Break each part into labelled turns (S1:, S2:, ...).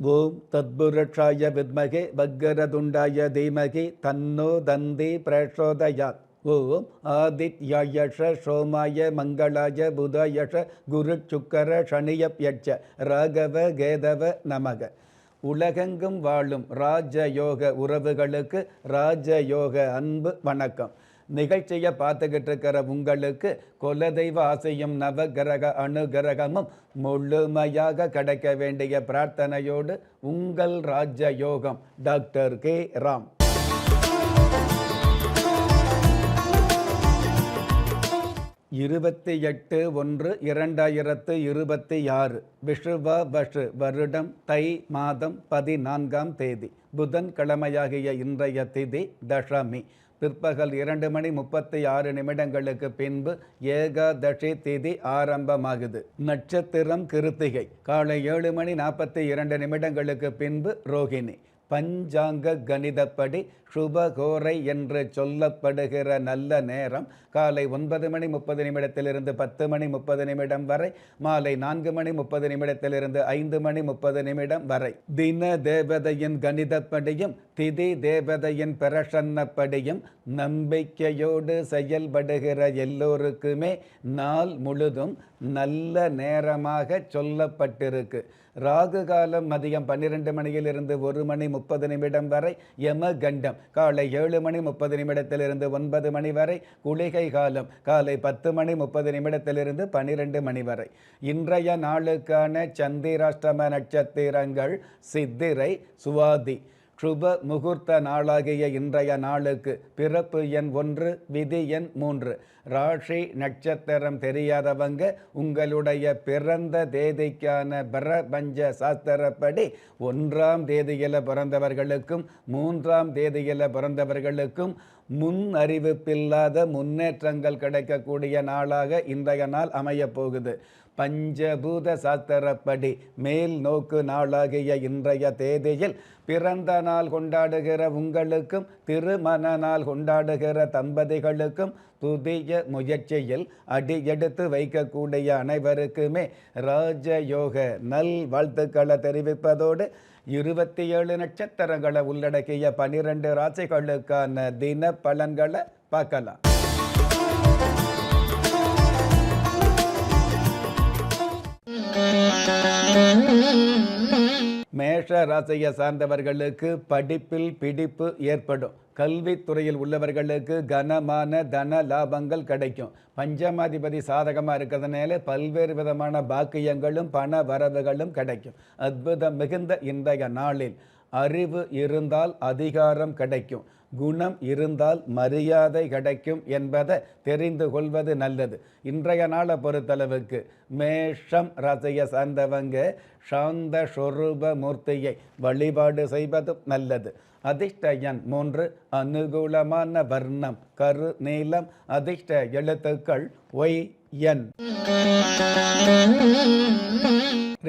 S1: ஓம் தத்புருஷாய வித்மகே வக்கரதுண்டாய தீமகி தன்னோ தந்தி பிரச்சோதயாத். ஓம் ஆதித்யாயஷ சோமாய மங்களாய புதாயஷ குரு சுக்கர சனியப்யட்ச ராகவ கேதவ நமக. உலகெங்கும் வாழும் ராஜயோக உறவுகளுக்கு ராஜயோக அன்பு வணக்கம். நிகழ்ச்சியை பார்த்துக்கிட்டு இருக்கிற உங்களுக்கு குலதெய்வ ஆசையும் நவகிரக அனுகிரகமும் முழுமையாக கிடைக்க வேண்டிய பிரார்த்தனையோடு உங்கள் ராஜயோகம் டாக்டர் கே ராம். 28/1/2026 விஷுவ வஷு வருடம் தை மாதம் 14ஆம் தேதி புதன்கிழமையாகிய இன்றைய திதி தசமி. பிற்பகல் 2:36 பின்பு ஏகாதசி திதி ஆரம்பமாகுது. நட்சத்திரம் கிருத்திகை. காலை 7:42 பின்பு ரோகிணி. பஞ்சாங்க கணிதப்படி சுபகோரை என்று சொல்லப்படுகிற நல்ல நேரம் காலை 9:30 10:30 வரை, மாலை 4:30 5:30 வரை. தின தேவதையின் கணிதப்படியும் திதி தேவதையின் பிரசன்னப்படியும் நம்பிக்கையோடு செயல்படுகிற எல்லோருக்குமே நாள் முழுதும் நல்ல நேரமாக சொல்லப்பட்டிருக்கு. ராகு காலம் மதியம் 12 மணியிலிருந்து 1:30 வரை, யமகண்டம் காலை 7:30 9 மணி வரை, குளிகை காலம் காலை 10:30 12 மணி வரை. இன்றைய நாளுக்கான சந்திராஷ்டம நட்சத்திரங்கள் சித்திரை, சுவாதி. சுப முகூர்த்த நாளாகிய இன்றைய நாளுக்கு பிறப்பு எண் 1, விதி எண் 3. ராசி நட்சத்திரம் தெரியாதவங்க உங்களுடைய பிறந்த தேதிக்கான பிரபஞ்ச சாஸ்திரப்படி 1ஆம் தேதியில் பிறந்தவர்களுக்கும் 3ஆம் தேதியில் பிறந்தவர்களுக்கும் முன் அறிவிப்பில்லாத முன்னேற்றங்கள் கிடைக்கக்கூடிய நாளாக இன்றைய நாள் அமையப் போகுது. பஞ்சபூத சாஸ்திரப்படி மேல் நோக்கு நாளாகிய இன்றைய தேதியில் பிறந்த நாள் கொண்டாடுகிற உங்களுக்கும் திருமண நாள் கொண்டாடுகிற தம்பதிகளுக்கும் புதிய முயற்சியில் அடியெடுத்து வைக்கக்கூடிய அனைவருக்குமே ராஜயோக நல் வாழ்த்துக்களை தெரிவிப்பதோடு 27 நட்சத்திரங்களை உள்ளடக்கிய 12 ராசிகளுக்கான தின பலன்களை பார்க்கலாம். மேஷ ராசியை சார்ந்தவர்களுக்கு படிப்பில் பிடிப்பு ஏற்படும். கல்வித்துறையில் உள்ளவர்களுக்கு கனமான தன லாபங்கள் கிடைக்கும். பஞ்சமாதிபதி சாதகமாக இருக்கிறதுனால பல்வேறு விதமான பாக்கியங்களும் பண வரவுகளும் கிடைக்கும். அற்புதம் மிகுந்த இன்றைய நாளில் அறிவு இருந்தால் அதிகாரம் கிடைக்கும், குணம் இருந்தால் மரியாதை கிடைக்கும் என்பதை தெரிந்து கொள்வது நல்லது. இன்றைய நாளை பொறுத்தளவுக்கு மேஷம் ராசியை சார்ந்தவங்க சாந்த ஸ்வரூப மூர்த்தியை வழிபாடு செய்வதும் நல்லது. அதிர்ஷ்ட எண் 3, அனுகூலமான வர்ணம் கரு நீலம், அதிர்ஷ்ட எழுத்துக்கள் YN.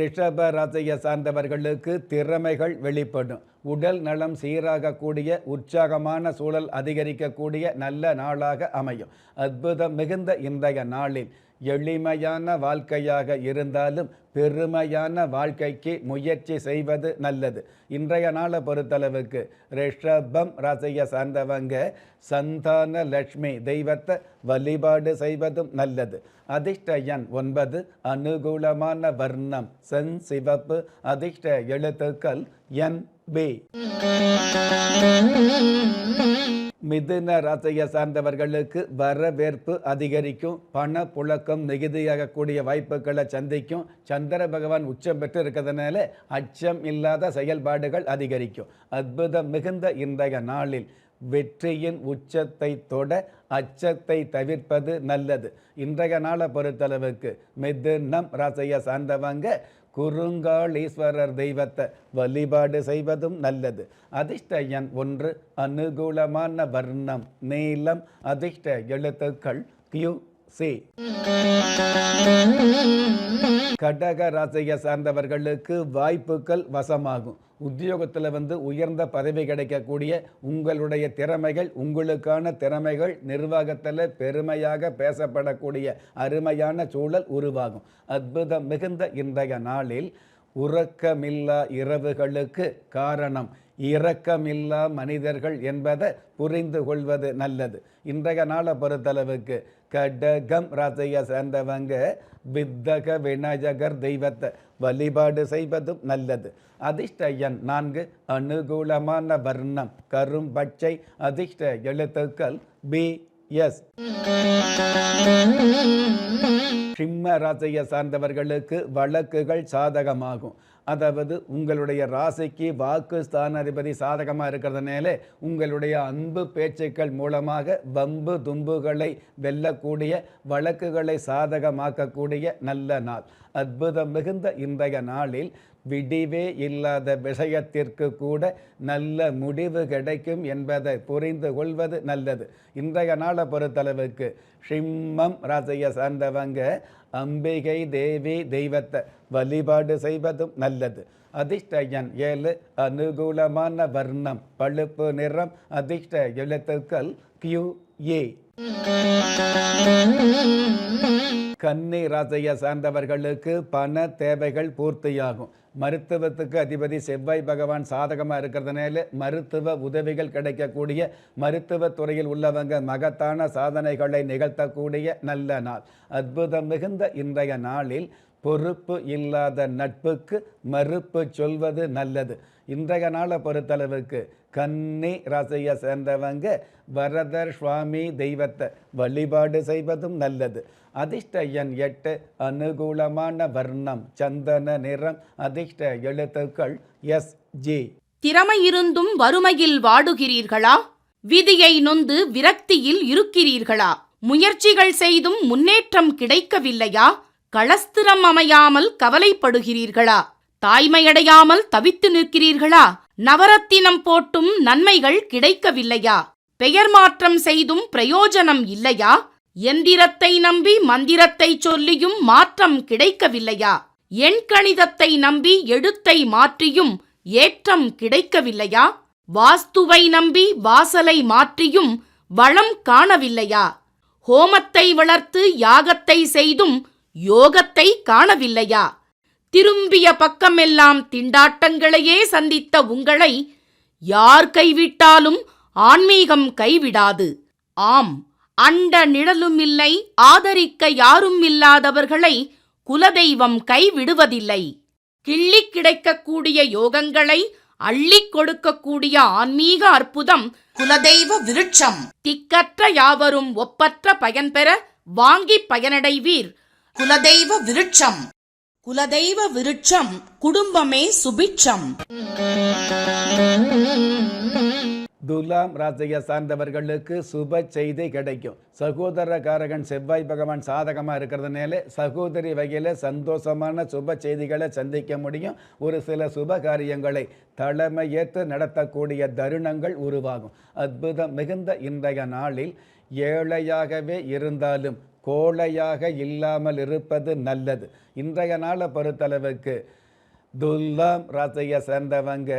S1: ரிஷப ராசியை சார்ந்தவர்களுக்கு திறமைகள் வெளிப்படும். உடல் நலம் சீராகக்கூடிய உற்சாகமான சூழல் அதிகரிக்கக்கூடிய நல்ல நாளாக அமையும். அற்புதம் மிகுந்த இன்றைய நாளில் எளிமையான வாழ்க்கையாக இருந்தாலும் பெருமையான வாழ்க்கைக்கு முயற்சி செய்வது நல்லது. இன்றைய நாளை பொறுத்தளவுக்கு ரிஷபம் ராசியை சார்ந்தவங்க சந்தான லட்சுமி தெய்வத்தை வழிபாடு செய்வதும் நல்லது. அதிர்ஷ்ட எண் 9, அனுகூலமான வர்ணம் செஞ்சிவப்பு, அதிர்ஷ்ட எழுத்துக்கள் NB. மிதுன ராசியை சார்ந்தவர்களுக்கு வரவேற்பு அதிகரிக்கும். பண புழக்கம் மிகுதியாகக்கூடிய வாய்ப்புகளை சந்திக்கும். சந்திர பகவான் உச்சம் பெற்று இருக்கிறதுனால அச்சம் இல்லாத செயல்பாடுகள் அதிகரிக்கும். அற்புதம் மிகுந்த இன்றைய நாளில் வெற்றியின் உச்சத்தை தொட அச்சத்தை தவிர்ப்பது நல்லது. இன்றைய நாளை பொறுத்தளவுக்கு மிதுனம் ராசியை சார்ந்தவங்க குறுங்காளீஸ்வரர் தெய்வத்தை வழிபாடு செய்வதும் நல்லது. அதிர்ஷ்ட எண் 1, அனுகூலமான வர்ணம் நீலம், அதிர்ஷ்ட எழுத்துக்கள் QC. கடக ராசியை சார்ந்தவர்களுக்கு வாய்ப்புகள் வசமாகும். உத்தியோகத்தில் உயர்ந்த பதவி கிடைக்கக்கூடிய உங்களுடைய திறமைகள், உங்களுக்கான திறமைகள் நிர்வாகத்தில் பெருமையாக பேசப்படக்கூடிய அருமையான சூழல் உருவாகும். அற்புதம் மிகுந்த இன்றைய நாளில் உறக்கமில்லா இரவுகளுக்கு காரணம் இரக்கமில்லா மனிதர்கள் என்பதை புரிந்து கொள்வது நல்லது. இன்றைய நாளை பொறுத்தளவுக்கு கடகம் ராசியை சேர்ந்தவங்க வித்தக விநாயகர் தெய்வத்தை வழிபாடு செய்வதும் நல்லது. அதிர்ஷ்ட எண் 4, அனுகூலமான வர்ணம் கரும் பச்சை, அதிர்ஷ்ட எழுத்துக்கள் BS. சிம்ம ராசியை சார்ந்தவர்களுக்கு வழக்குகள் சாதகமாகும். அதாவது உங்களுடைய ராசிக்கு வாக்கு ஸ்தானாதிபதி சாதகமாக இருக்கிறதுனால உங்களுடைய அன்பு பேச்சுக்கள் மூலமாக வம்பு தும்புகளை வெல்லக்கூடிய, வழக்குகளை சாதகமாக்கக்கூடிய நல்ல நாள். அற்புதம் மிகுந்த இன்றைய நாளில் விடிவே இல்லாத விஷயத்திற்கு கூட நல்ல முடிவு கிடைக்கும் என்பதை புரிந்து கொள்வது நல்லது. இன்றைய நாளை பொறுத்தளவுக்கு சிம்மம் ராசியை சார்ந்தவங்க அம்பிகை தேவி தெய்வத்தை வழிபாடு செய்வதும் நல்லது. அதிர்ஷ்ட எண் 7, அனுகூலமான வர்ணம் பழுப்பு நிறம், அதிர்ஷ்ட எழுத்துக்கள் QA. கன்னி ராசியை சார்ந்தவர்களுக்கு பண தேவைகள் பூர்த்தியாகும். மருத்துவத்துக்கு அதிபதி செவ்வாய் பகவான் சாதகமாக இருக்கிறதுனால மருத்துவ உதவிகள் கிடைக்கக்கூடிய, மருத்துவ துறையில் உள்ளவங்க மகத்தான சாதனைகளை நிகழ்த்தக்கூடிய நல்ல நாள். அற்புதம் மிகுந்த இன்றைய நாளில் பொறுப்பு இல்லாத நட்புக்கு மறுப்பு சொல்வது நல்லது. இன்றைய நாளை பொறுத்தளவுக்கு கன்னி ராசியை சேர்ந்தவங்க வரதர் சுவாமி தெய்வத்தை வழிபாடு செய்வதும் நல்லது. அதிர்ஷ்ட எண் 8, அனுகூலமான வர்ணம் சந்தன நிறம், அதிர்ஷ்ட எழுத்துக்கள் SG.
S2: திறமை இருந்தும் வறுமையில் வாடுகிறீர்களா? விதியை நொந்து விரக்தியில் இருக்கிறீர்களா? முயற்சிகள் செய்தும் முன்னேற்றம் கிடைக்கவில்லையா? களஸ்திரம் அமையாமல் கவலைப்படுகிறீர்களா? தாய்மையடையாமல் தவித்து நிற்கிறீர்களா? நவரத்தினம் போட்டும் நன்மைகள் கிடைக்கவில்லையா? பெயர் மாற்றம் செய்தும் பிரயோஜனம் இல்லையா? எந்திரத்தை நம்பி மந்திரத்தை சொல்லியும் மாற்றம் கிடைக்கவில்லையா? எண்கணிதத்தை நம்பி எழுத்தை மாற்றியும் ஏற்றம் கிடைக்கவில்லையா? வாஸ்துவை நம்பி வாசலை மாற்றியும் வளம் காணவில்லையா? ஹோமத்தை வளர்த்து யாகத்தை செய்தும் யோகத்தை காணவில்லையா? திரும்பிய பக்கமெல்லாம் திண்டாட்டங்களையே சந்தித்த உங்களை யார் கைவிட்டாலும் ஆன்மீகம் கைவிடாது. ஆம், அண்ட நிழலும் இல்லை, ஆதரிக்க யாரும் இல்லாதவர்களை குலதெய்வம் கைவிடுவதில்லை. கிள்ளி கிடைக்கக்கூடிய யோகங்களை அள்ளிக் கொடுக்கக்கூடிய ஆன்மீக அற்புதம் குலதெய்வ விருட்சம். திக்கற்ற யாவரும் ஒப்பற்ற பயன்பெற வாங்கி பயனடைவீர். குலதெய்வ விருட்சம். குலதெய்வ விருட்சம் குடும்பமே சுபிட்சம்.
S1: துலாம் ராசியை சார்ந்தவர்களுக்கு சுப செய்தி கிடைக்கும். சகோதரகாரகன் செவ்வாய் பகவான் சாதகமாக இருக்கிறதுனால சகோதரி வகையில் சந்தோஷமான சுப செய்திகளை சந்திக்க முடியும். ஒரு சில சுப காரியங்களை தலைமையேற்று நடத்தக்கூடிய தருணங்கள் உருவாகும். அற்புதம் மிகுந்த இன்றைய நாளில் ஏழையாகவே இருந்தாலும் கோழையாக இல்லாமல் இருப்பது நல்லது. இன்றைய நாளை பொறுத்தளவுக்கு துலாம் ராசியை சேர்ந்தவங்க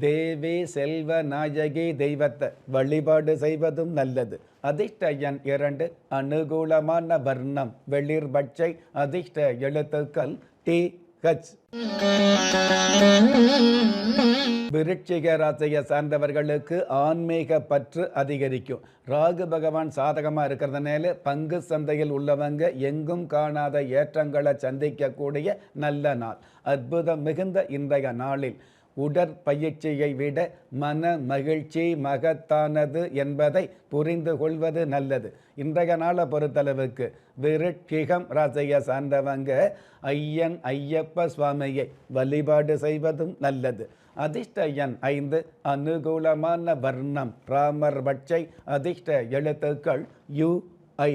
S1: தேவி செல்வ நாயகி தெய்வத்தை வழிபாடு செய்வதும் நல்லது. அதிர்ஷ்ட எண் 2, அனுகூலமான வர்ணம் வெளிர் பச்சை, அதிர்ஷ்ட எழுத்துக்கள் TH. விருட்சிக ராசியை சார்ந்தவர்களுக்கு ஆன்மீக பற்று அதிகரிக்கும். ராகு பகவான் சாதகமாக இருக்கிறதுனால பங்கு சந்தையில் உள்ளவங்க எங்கும் காணாத ஏற்றங்களை சந்திக்கக்கூடிய நல்ல நாள். அற்புதம் மிகுந்த இன்றைய நாளில் உடற்பயிற்சியை விட மன மகிழ்ச்சி மகத்தானது என்பதை புரிந்து கொள்வது நல்லது. இன்றைய நாளை பொறுத்தளவுக்கு விருட்சிகம் ராசியை சார்ந்தவங்க ஐயன் ஐயப்ப சுவாமியை வழிபாடு செய்வதும் நல்லது. அதிர்ஷ்ட எண் 5, அனுகூலமான வர்ணம் ராமர் பச்சை, அதிர்ஷ்ட எழுத்துக்கள் UI.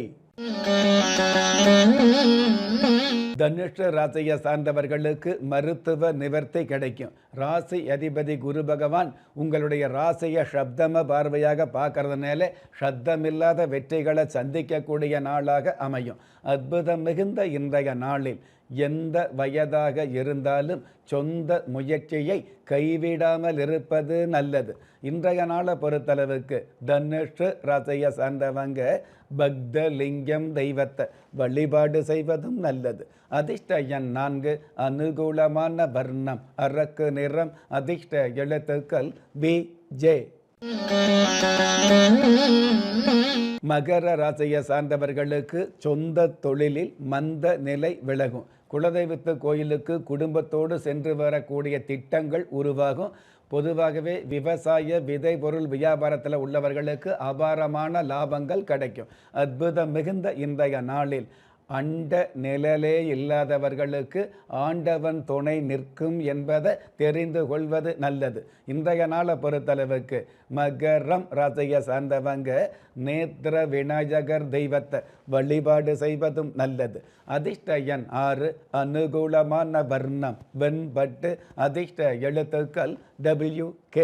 S1: தனுஷ ராசியை சார்ந்தவர்களுக்கு மருத்துவ நிவர்த்தி கிடைக்கும். ராசி அதிபதி குரு பகவான் உங்களுடைய ராசியை சப்தம பார்வையாக பார்க்கறதுனால சப்தமில்லாத வெற்றிகளை சந்திக்கக்கூடிய நாளாக அமையும். அற்புதம் மிகுந்த இன்றைய நாளில் எந்த வயதாக இருந்தாலும் சொந்த முயற்சியை கைவிடாமல் இருப்பது நல்லது. இன்றைய நாளை பொறுத்தளவுக்கு தனுஷ ராசியை சார்ந்தவங்க பக்த லிங்கம் தெய்வத்தை வழிபாடு செய்வதும் நல்லது. அதிர்ஷ்ட எண் 4, அனுகூலமான வர்ணம் அரக்கு நிறம், அதிர்ஷ்ட எழுத்துக்கள் வி ஜே. மகர ராசியை சார்ந்தவர்களுக்கு சொந்த தொழிலில் மந்த நிலை விலகும். குலதெய்வத்து கோயிலுக்கு குடும்பத்தோடு சென்று வரக்கூடிய திட்டங்கள் உருவாகும். பொதுவாகவே விவசாய விதை பொருள் வியாபாரத்தில் உள்ளவர்களுக்கு அபாரமான லாபங்கள் கிடைக்கும். அற்புதம் மிகுந்த இன்றைய நாளில் அண்ட நிழலே இல்லாதவர்களுக்கு ஆண்டவன் துணை நிற்கும் என்பதை தெரிந்து கொள்வது நல்லது. இன்றைய நாளை பொறுத்தளவுக்கு மகரம் ராசியை சார்ந்தவங்க நேத்திர விநாயகர் தெய்வத்தை வழிபாடு செய்வதும் நல்லது. அதிர்ஷ்ட எண் 6, அனுகூலமான வர்ணம் வெண்பட்டு, அதிர்ஷ்ட எழுத்துக்கள் WK.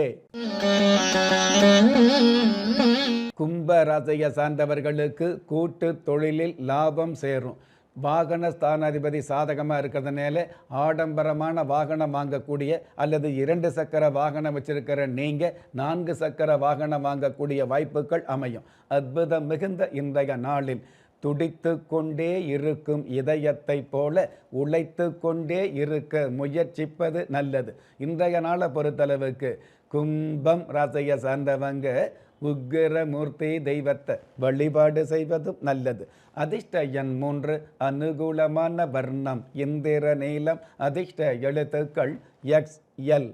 S1: கும்ப ராசியை சார்ந்தவர்களுக்கு கூட்டு தொழிலில் லாபம் சேரும். வாகன ஸ்தானாதிபதி சாதகமாக இருக்கிறதுனால ஆடம்பரமான வாகனம் வாங்கக்கூடிய அல்லது 2 சக்கர வாகனம் வச்சிருக்கிற நீங்கள் 4 சக்கர வாகனம் வாங்கக்கூடிய வாய்ப்புகள் அமையும். அற்புதம் மிகுந்த இன்றைய நாளில் துடித்து கொண்டே இருக்கும் இதயத்தை போல உழைத்து கொண்டே இருக்க முயற்சிப்பது நல்லது. இன்றைய நாளை பொறுத்தளவுக்கு கும்பம் ராசியை சார்ந்தவங்க உக்கிரமூர்த்தி தெய்வத்தை வழிபாடு செய்வதும் நல்லது. அதிர்ஷ்ட எண் 3, அனுகூலமான வர்ணம் இந்திர நீலம், அதிர்ஷ்ட எழுத்துக்கள் XL.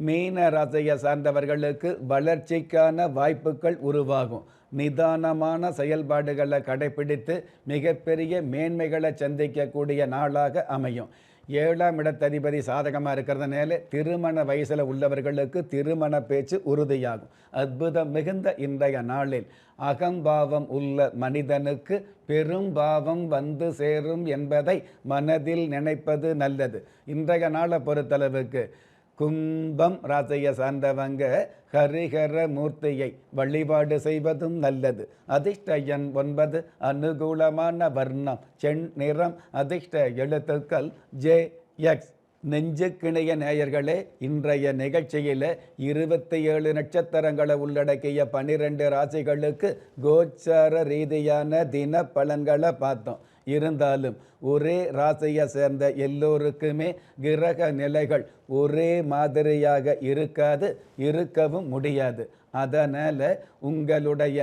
S1: மீன ராசியை சார்ந்தவர்களுக்கு வளர்ச்சிக்கான வாய்ப்புகள் உருவாகும். நிதானமான செயல்பாடுகளை கடைபிடித்து மிகப்பெரிய மேன்மைகளை சந்திக்கக்கூடிய நாளாக அமையும். 7ஆம் இடத்ததிபதி சாதகமாக இருக்கிறதுனால திருமண வயசில் உள்ளவர்களுக்கு திருமண பேச்சு உறுதியாகும். அற்புதம் மிகுந்த இன்றைய நாளில் அகம்பாவம் உள்ள மனிதனுக்கு பெரும்பாவம் வந்து சேரும் என்பதை மனதில் நினைப்பது நல்லது. இன்றைய நாளை பொறுத்தளவுக்கு கும்பம் ராசியை சார்ந்தவங்க ஹரிஹர மூர்த்தியை வழிபாடு செய்வதும் நல்லது. அதிர்ஷ்ட எண் 9, அனுகூலமான வர்ணம் செந்நிறம், அதிர்ஷ்ட எழுத்துக்கள் JX. நெஞ்சுக்கிணைய நேயர்களே, இன்றைய நிகழ்ச்சியில் 27 நட்சத்திரங்களை உள்ளடக்கிய 12 ராசிகளுக்கு கோச்சார ரீதியான தின பலன்களை பார்த்தோம். இருந்தாலும் ஒரே ராசியை சேர்ந்த எல்லோருக்குமே கிரக நிலைகள் ஒரே மாதிரியாக இருக்கவும் முடியாது. அதனால் உங்களுடைய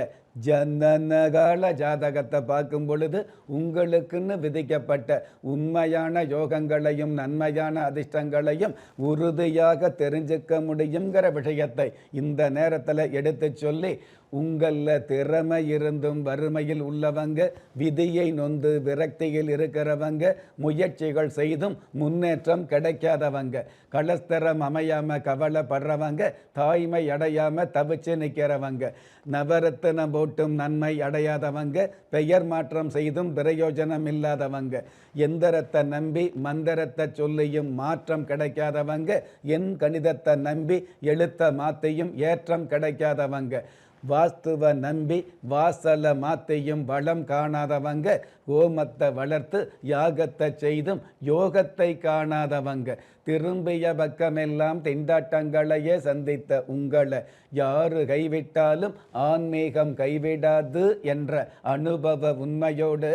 S1: ஜனனகால ஜாதகத்தை பார்க்கும் பொழுது உங்களுக்குன்னு விதிக்கப்பட்ட உண்மையான யோகங்களையும் நன்மையான அதிர்ஷ்டங்களையும் உறுதியாக தெரிஞ்சுக்க முடியுங்கிற விஷயத்தை இந்த நேரத்தில் எடுத்து சொல்லி, உங்களில் திறமை இருந்தும் வறுமையில் உள்ளவங்க, விதியை நொந்து விரக்தியில் இருக்கிறவங்க, முயற்சிகள் செய்தும் முன்னேற்றம் கிடைக்காதவங்க, கலஸ்தரம் அமையாமல் கவலைப்படுறவங்க, தாய்மை அடையாமல் தவிச்சு நிற்கிறவங்க, நவரத்தினம் போட்டும் நன்மை அடையாதவங்க, பெயர் மாற்றம் செய்தும் பிரயோஜனம் இல்லாதவங்க, எந்திரத்தை நம்பி மந்திரத்தை சொல்லியும் மாற்றம் கிடைக்காதவங்க, என் கணிதத்தை நம்பி எழுத்த மாற்றியும் ஏற்றம் கிடைக்காதவங்க, வாஸ்துவை நம்பி வாசலை மாற்றியும் வளம் காணாதவங்க, ஹோமத்தை வளர்த்து யாகத்தை செய்தும் யோகத்தை காணாதவங்க, திரும்பிய பக்கமெல்லாம் திண்டாட்டங்களையே சந்தித்த உங்களை யாரு கைவிட்டாலும் ஆன்மீகம் கைவிடாது என்ற அனுபவ உண்மையோடு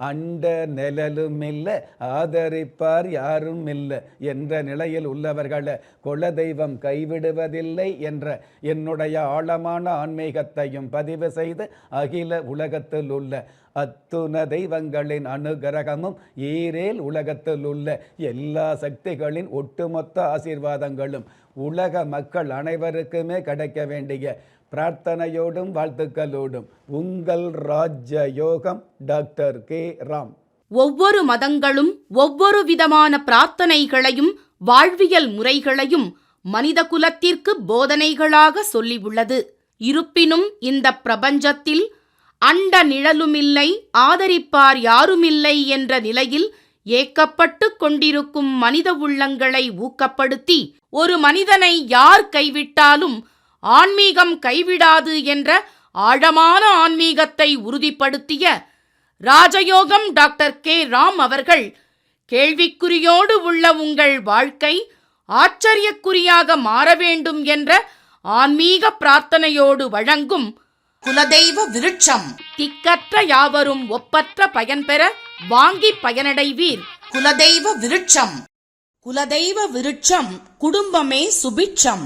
S1: அண்ட நிழலும் இல்லை, ஆதரிப்பார் யாரும் இல்லை என்ற நிலையில் உள்ளவர்களை குலதெய்வம் கைவிடுவதில்லை என்ற என்னுடைய ஆழமான ஆன்மீகத்தையும் பதிவு செய்து அகில உலகத்தில் உள்ள அத்துண தெய்வங்களின் அனுகிரகமும் ஈரேல் உலகத்தில் உள்ள எல்லா சக்திகளின் ஒட்டுமொத்த ஆசீர்வாதங்களும் உலக மக்கள் அனைவருக்குமே கிடைக்க வேண்டிய பிரார்த்தனையோடும் வாழ்த்துக்களோடும் உங்கள் ராஜ்ய யோகம் டாக்டர் கே. ராம்.
S2: ஒவ்வொரு மதங்களும் ஒவ்வொரு விதமான பிரார்த்தனைகளையும் வாழ்வியல் முறைகளையும் மனித குலத்திற்கு போதனைகளாக சொல்லியுள்ளது. இருப்பினும் இந்த பிரபஞ்சத்தில் அண்ட நிழலுமில்லை, ஆதரிப்பார் யாருமில்லை என்ற நிலையில் ஏக்கப்பட்டு கொண்டிருக்கும் மனித உள்ளங்களை ஊக்கப்படுத்தி, ஒரு மனிதனை யார் கைவிட்டாலும் ஆன்மீகம் கைவிடாது என்ற ஆழமான ஆன்மீகத்தை உறுதிப்படுத்திய ராஜயோகம் டாக்டர் கே. ராம் அவர்கள், கேள்விக்குறியோடு உள்ள உங்கள் வாழ்க்கை ஆச்சரியக்குறியாக மாற வேண்டும் என்ற ஆன்மீக பிரார்த்தனையோடு வழங்கும் குலதெய்வ விருட்சம். திக்கற்ற யாவரும் ஒப்பற்ற பயன்பெற வாங்கி பயனடைவீர். குலதெய்வ விருட்சம். குலதெய்வ விருட்சம் குடும்பமே சுபிட்சம்.